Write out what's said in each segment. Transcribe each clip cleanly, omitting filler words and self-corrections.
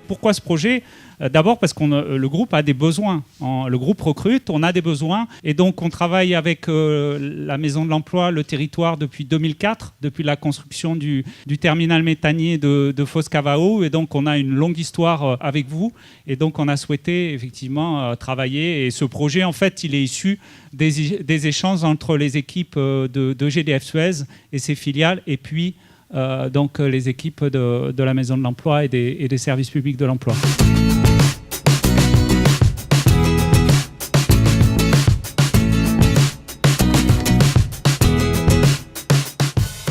pourquoi ce projet ? D'abord parce que le groupe a des besoins. Le groupe recrute, on a des besoins. Et donc, on travaille avec la Maison de l'Emploi, le territoire, depuis 2004, depuis la construction du terminal méthanier de Fos-Cavao. Et donc, on a une longue histoire avec vous. Et donc, on a souhaité effectivement travailler. Et ce projet, en fait, il est issu des échanges entre les équipes de GDF Suez et ses filiales. Et puis, donc, les équipes de la Maison de l'Emploi et des services publics de l'emploi.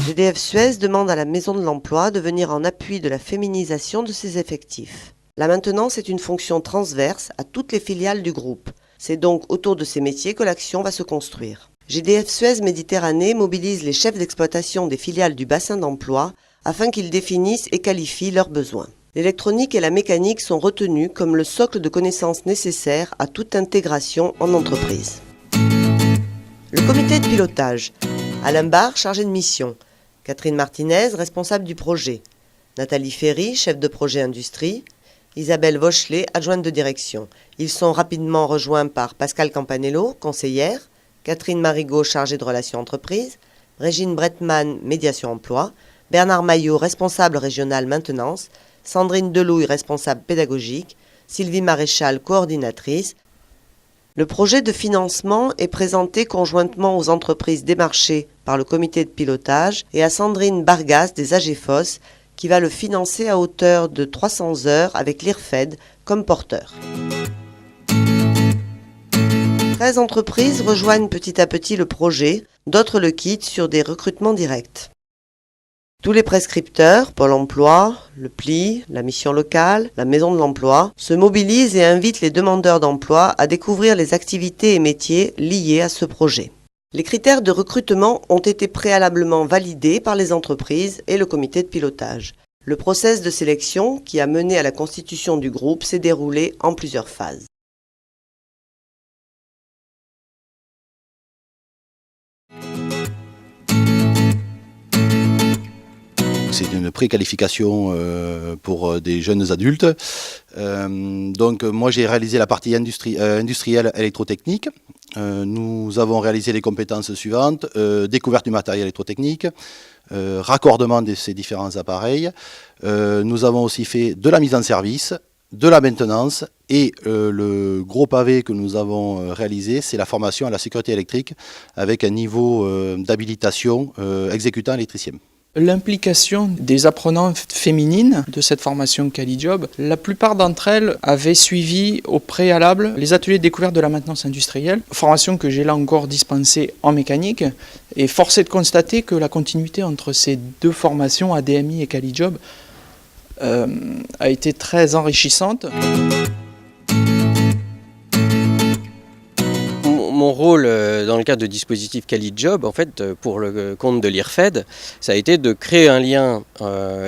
GDF Suez demande à la Maison de l'Emploi de venir en appui de la féminisation de ses effectifs. La maintenance est une fonction transverse à toutes les filiales du groupe. C'est donc autour de ces métiers que l'action va se construire. GDF Suez Méditerranée mobilise les chefs d'exploitation des filiales du bassin d'emploi afin qu'ils définissent et qualifient leurs besoins. L'électronique et la mécanique sont retenus comme le socle de connaissances nécessaire à toute intégration en entreprise. Le comité de pilotage. Alain Barre, chargé de mission. Catherine Martinez, responsable du projet. Nathalie Ferry, chef de projet industrie. Isabelle Vauchelet, adjointe de direction. Ils sont rapidement rejoints par Pascal Campanello, conseillère. Catherine Marigot, chargée de relations entreprises. Régine Bretman, médiation emploi. Bernard Maillot, responsable régional maintenance. Sandrine Delouille, responsable pédagogique. Sylvie Maréchal, coordinatrice. Le projet de financement est présenté conjointement aux entreprises démarchées par le comité de pilotage et à Sandrine Bargas des AGFOS qui va le financer à hauteur de 300 heures avec l'IRFED comme porteur. 13 entreprises rejoignent petit à petit le projet, d'autres le quittent sur des recrutements directs. Tous les prescripteurs, Pôle emploi, le PLI, la mission locale, la Maison de l'Emploi, se mobilisent et invitent les demandeurs d'emploi à découvrir les activités et métiers liés à ce projet. Les critères de recrutement ont été préalablement validés par les entreprises et le comité de pilotage. Le process de sélection, qui a mené à la constitution du groupe, s'est déroulé en plusieurs phases. C'est une préqualification pour des jeunes adultes. Donc moi j'ai réalisé la partie industrielle électrotechnique. Nous avons réalisé les compétences suivantes, découverte du matériel électrotechnique, raccordement de ces différents appareils. Nous avons aussi fait de la mise en service, de la maintenance et le gros pavé que nous avons réalisé, c'est la formation à la sécurité électrique avec un niveau d'habilitation exécutant électricien. L'implication des apprenants féminines de cette formation Calijob, la plupart d'entre elles avaient suivi au préalable les ateliers de découverte de la maintenance industrielle, formation que j'ai là encore dispensée en mécanique, et force est de constater que la continuité entre ces deux formations, ADMI et Calijob, a été très enrichissante. Mon rôle dans le cadre de dispositif Calijob, en fait, pour le compte de l'IRFED, ça a été de créer un lien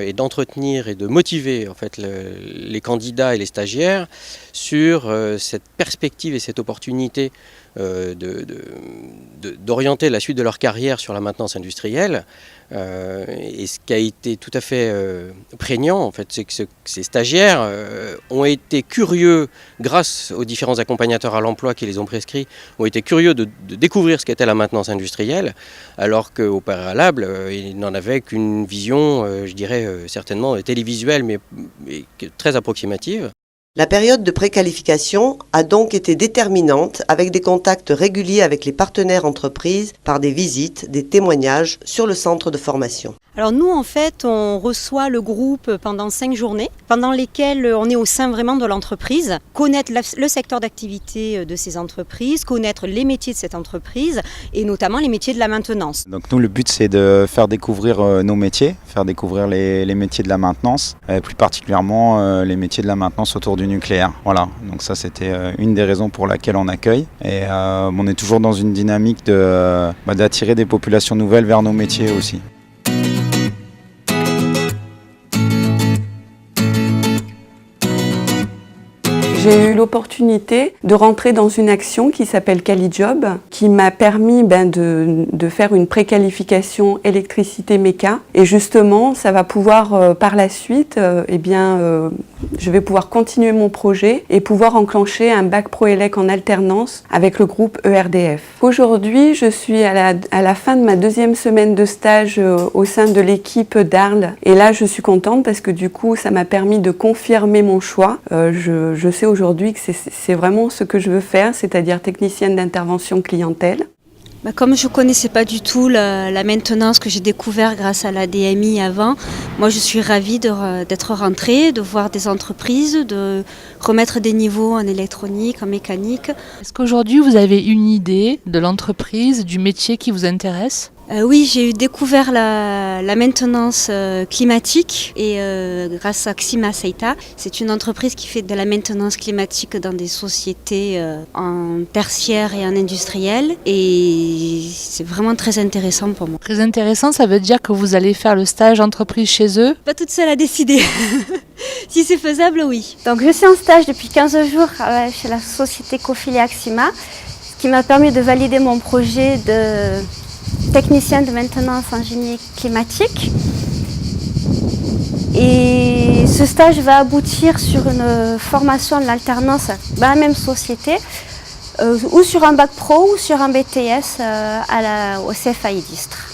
et d'entretenir et de motiver en fait, les candidats et les stagiaires sur cette perspective et cette opportunité d'orienter la suite de leur carrière sur la maintenance industrielle. Et ce qui a été tout à fait prégnant, en fait, c'est que ces stagiaires ont été curieux, grâce aux différents accompagnateurs à l'emploi qui les ont prescrits, ont été curieux de découvrir ce qu'était la maintenance industrielle, alors qu'au préalable, ils n'en avaient qu'une vision, je dirais certainement télévisuelle, mais très approximative. La période de préqualification a donc été déterminante avec des contacts réguliers avec les partenaires entreprises par des visites, des témoignages sur le centre de formation. Alors nous, en fait, on reçoit le groupe pendant 5 journées, pendant lesquelles on est au sein vraiment de l'entreprise, connaître le secteur d'activité de ces entreprises, connaître les métiers de cette entreprise et notamment les métiers de la maintenance. Donc nous, le but, c'est de faire découvrir nos métiers, faire découvrir les métiers de la maintenance, plus particulièrement les métiers de la maintenance autour du nucléaire. Voilà, donc ça c'était une des raisons pour laquelle on accueille. Et on est toujours dans une dynamique d'attirer des populations nouvelles vers nos métiers aussi. J'ai eu l'opportunité de rentrer dans une action qui s'appelle Calijob, qui m'a permis de faire une préqualification électricité méca. Et justement, ça va pouvoir par la suite Je vais pouvoir continuer mon projet et pouvoir enclencher un bac pro-élec en alternance avec le groupe ERDF. Aujourd'hui, je suis à la fin de ma 2e semaine de stage au sein de l'équipe d'Arles. Et là, je suis contente parce que du coup, ça m'a permis de confirmer mon choix. Je sais aujourd'hui que c'est vraiment ce que je veux faire, c'est-à-dire technicienne d'intervention clientèle. Comme je ne connaissais pas du tout la maintenance que j'ai découvert grâce à la DMI avant, moi je suis ravie d'être rentrée, de voir des entreprises, de remettre des niveaux en électronique, en mécanique. Est-ce qu'aujourd'hui vous avez une idée de l'entreprise, du métier qui vous intéresse ? Oui, j'ai découvert la maintenance climatique et grâce à Xima Seita, c'est une entreprise qui fait de la maintenance climatique dans des sociétés en tertiaire et en industriel et c'est vraiment très intéressant pour moi. Très intéressant, ça veut dire que vous allez faire le stage entreprise chez eux ? Pas toute seule à décider. Si c'est faisable, oui. Donc je suis en stage depuis 15 jours chez la société Cofilia Xima, ce qui m'a permis de valider mon projet de technicien de maintenance en génie climatique. Et ce stage va aboutir sur une formation de l'alternance dans la même société, ou sur un bac pro ou sur un BTS au CFAI d'Istres.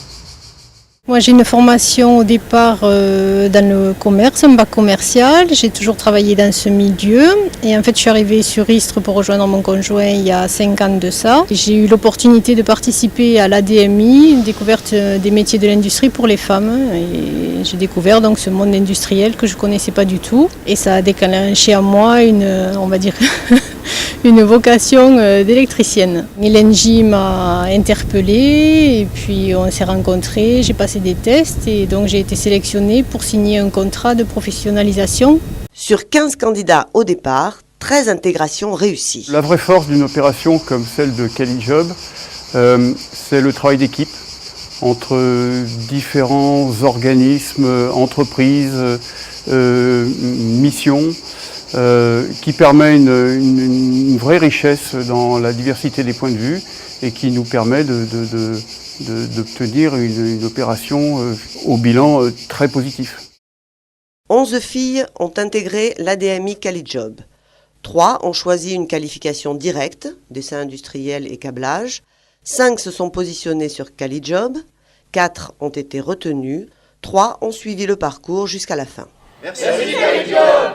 Moi j'ai une formation au départ dans le commerce, un bac commercial. J'ai toujours travaillé dans ce milieu et en fait je suis arrivée sur Istres pour rejoindre mon conjoint il y a 5 ans de ça. J'ai eu l'opportunité de participer à l'ADMI, une découverte des métiers de l'industrie pour les femmes. Et j'ai découvert donc ce monde industriel que je ne connaissais pas du tout et ça a déclenché en moi on va dire une vocation d'électricienne. LNJ m'a interpellée et puis on s'est rencontrés, j'ai passé des tests et donc j'ai été sélectionnée pour signer un contrat de professionnalisation. Sur 15 candidats au départ, 13 intégrations réussies. La vraie force d'une opération comme celle de CaliJob, c'est le travail d'équipe entre différents organismes, entreprises, missions, qui permet une vraie richesse dans la diversité des points de vue et qui nous permet d'obtenir une opération au bilan très positif. 11 filles ont intégré l'ADMI CaliJob. 3 ont choisi une qualification directe, dessin industriel et câblage. 5 se sont positionnés sur CaliJob. 4 ont été retenus. 3 ont suivi le parcours jusqu'à la fin. Merci CaliJob.